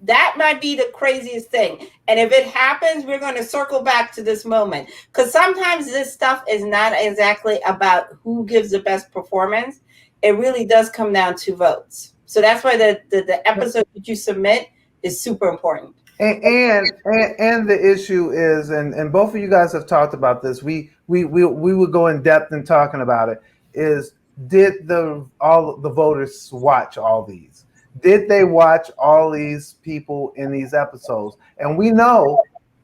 That might be the craziest thing. And if it happens, we're going to circle back to this moment. Because sometimes this stuff is not exactly about who gives the best performance. It really does come down to votes. So that's why the episode that you submit is super important. And the issue is, and both of you guys have talked about this. We would go in depth in talking about it. Is did all the voters watch all these? Did they watch all these people in these episodes? And we know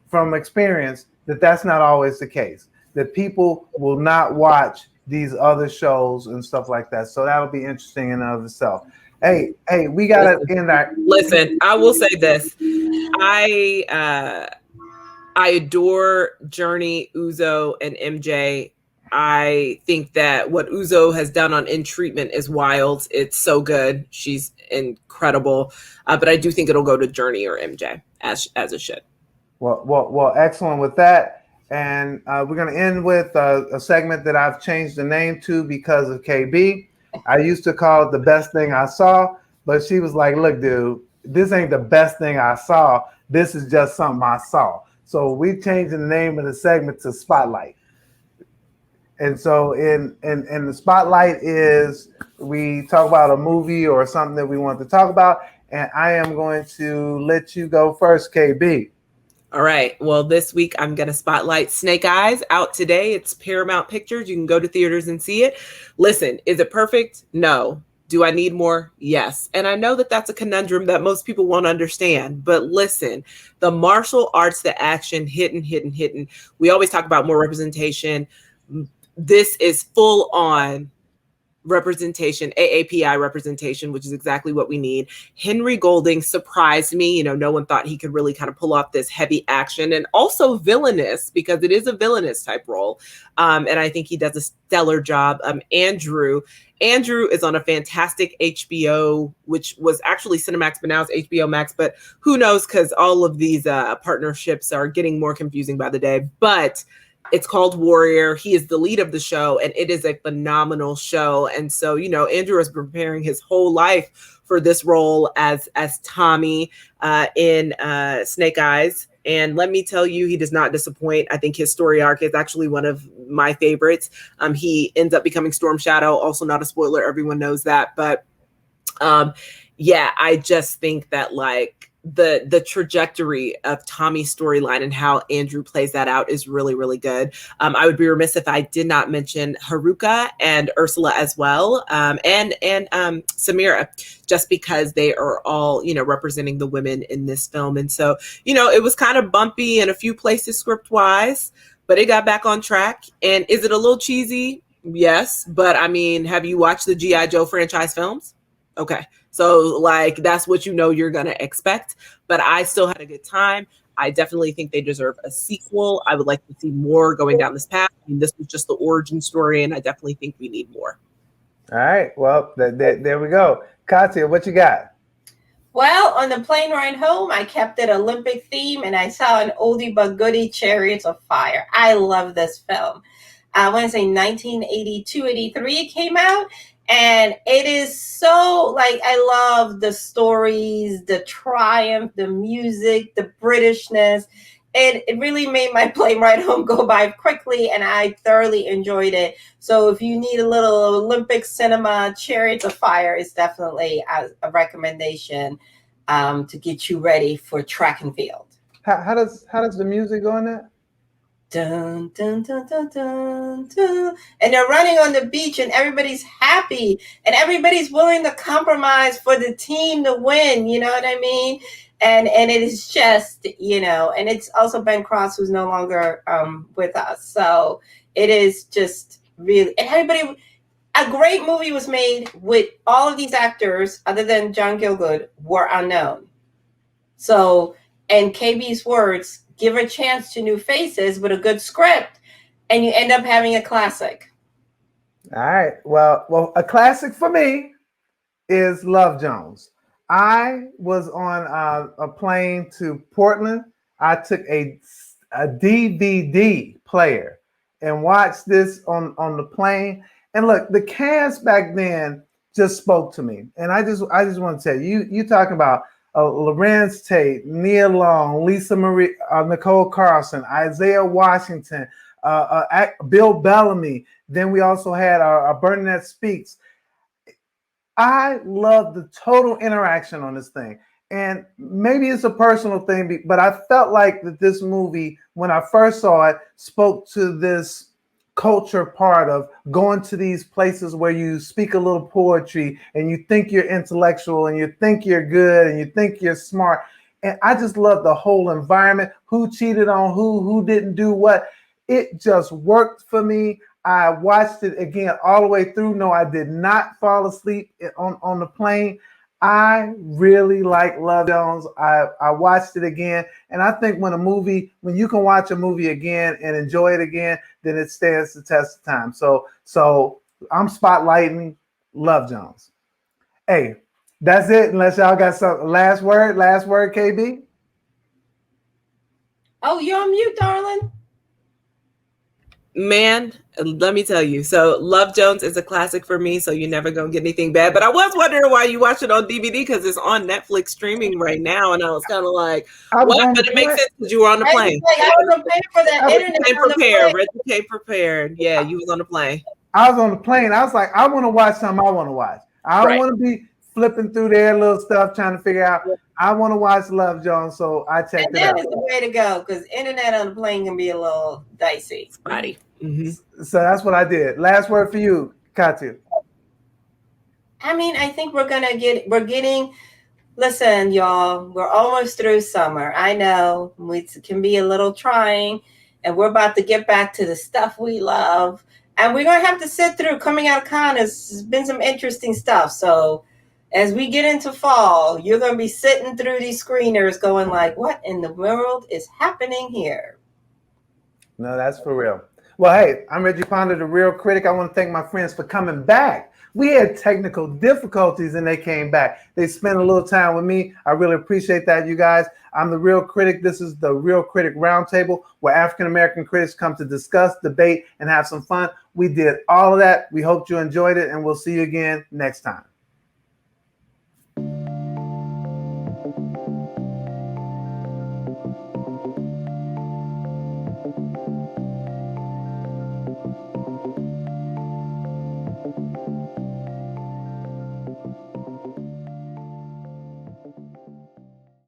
from experience that that's not always the case. That people will not watch these other shows and stuff like that. So that'll be interesting in and of itself. Hey, we gotta end that. Listen, I will say this. I adore Journey, Uzo, and MJ. I think that what Uzo has done on In Treatment is wild. It's so good. She's incredible. But I do think it'll go to Journey or MJ, as it should. Well, excellent with that. And we're going to end with a segment that I've changed the name to because of KB. I used to call it The Best Thing I Saw, but she was like, look, dude, this ain't the best thing I saw. This is just something I saw. So we changed the name of the segment to Spotlight. And so in the Spotlight is we talk about a movie or something that we want to talk about. And I am going to let you go first, KB. All right. Well, this week I'm going to spotlight Snake Eyes, out today. It's Paramount Pictures. You can go to theaters and see it. Listen, is it perfect? No. Do I need more? Yes. And I know that that's a conundrum that most people won't understand. But listen, the martial arts, the action, hidden. We always talk about more representation. This is full on representation, AAPI representation, which is exactly what we need. Henry Golding surprised me. No one thought he could really kind of pull off this heavy action and also villainous, because it is a villainous type role. And I think he does a stellar job. Andrew is on a fantastic HBO, which was actually Cinemax, but now it's HBO Max. But who knows, because all of these partnerships are getting more confusing by the day. But It's called Warrior. He is the lead of the show, and it is a phenomenal show. And so, Andrew is preparing his whole life for this role as Tommy in Snake Eyes. And let me tell you, he does not disappoint. I think his story arc is actually one of my favorites. He ends up becoming Storm Shadow. Also, not a spoiler. Everyone knows that. But yeah, I just think that the trajectory of Tommy's storyline and how Andrew plays that out is really, really good. I would be remiss if I did not mention Haruka and Ursula as well, and Samira, just because they are all, representing the women in this film. And so, it was kind of bumpy in a few places script wise, but it got back on track. And is it a little cheesy? Yes. But I mean, have you watched the G.I. Joe franchise films? Okay. So that's what you're going to expect. But I still had a good time. I definitely think they deserve a sequel. I would like to see more going down this path. I mean, this was just the origin story, and I definitely think we need more. All right. Well, there we go. Katya, what you got? Well, on the plane ride home, I kept it Olympic theme, and I saw an oldie but goodie, Chariots of Fire. I love this film. I want to say 1982, 83 it came out. And it is so I love the stories, the triumph, the music, the Britishness. It really made my plane ride home go by quickly, and I thoroughly enjoyed it. So if you need a little Olympic cinema, Chariots of Fire is definitely a recommendation to get you ready for track and field. How does the music go in that? Dun, dun, dun, dun, dun, dun. And they're running on the beach, and everybody's happy, and everybody's willing to compromise for the team to win. You know what I mean? And it is just, and it's also Ben Cross, who's no longer with us. So it is just really, and everybody, a great movie was made with all of these actors, other than John Gielgud, were unknown. So, in KB's words, give a chance to new faces with a good script, and you end up having a classic. All right. Well, a classic for me is Love Jones. I was on a plane to Portland. I took a DVD player and watched this on the plane. And look, the cast back then just spoke to me. And I just want to tell you talking about Lorenz Tate, Nia Long, Lisa Marie, Nicole Carlson, Isaiah Washington, Bill Bellamy. Then we also had Bernadette Speaks. I love the total interaction on this thing. And maybe it's a personal thing, but I felt like that this movie, when I first saw it, spoke to this culture part of going to these places where you speak a little poetry and you think you're intellectual and you think you're good and you think you're smart. And I just love the whole environment, who cheated on who didn't do what. It just worked for me. I watched it again all the way through. No, I did not fall asleep on the plane. I really like Love Jones. I watched it again. And I think when you can watch a movie again and enjoy it again, then it stands the test of time. So I'm spotlighting Love Jones. Hey, that's it. Unless y'all got some last word, KB. Oh, you're on mute, darling. Man, let me tell you. So Love Jones is a classic for me, so you're never going to get anything bad. But I was wondering why you watch it on DVD, because it's on Netflix streaming right now. And I was kind of like, what? But it makes sense because you were on the plane. I was prepared for that internet. Reggie came prepared. Yeah, you was on the plane. I was on the plane. I was like, I want to watch something I want to watch. I don't want to be flipping through their little stuff trying to figure out. I want to watch Love Jones, so I checked it out. That is the way to go, because internet on the plane can be a little dicey. Spotty. Mm-hmm. So that's what I did. Last word for you, Katya. I mean, I think listen, y'all, we're almost through summer. I know it can be a little trying, and we're about to get back to the stuff we love. And we're going to have to sit through coming out of con. There's been some interesting stuff. So as we get into fall, you're going to be sitting through these screeners going like, what in the world is happening here? No, that's for real. Well, hey, I'm Reggie Ponder, the Real Critic. I want to thank my friends for coming back We had technical difficulties and they came back. They spent a little time with me. I really appreciate that, you guys. I'm the Real Critic. This is the Real Critic Roundtable, where African-American critics come to discuss, debate, and have some fun. We did all of that. We hope you enjoyed it, and we'll see you again next time.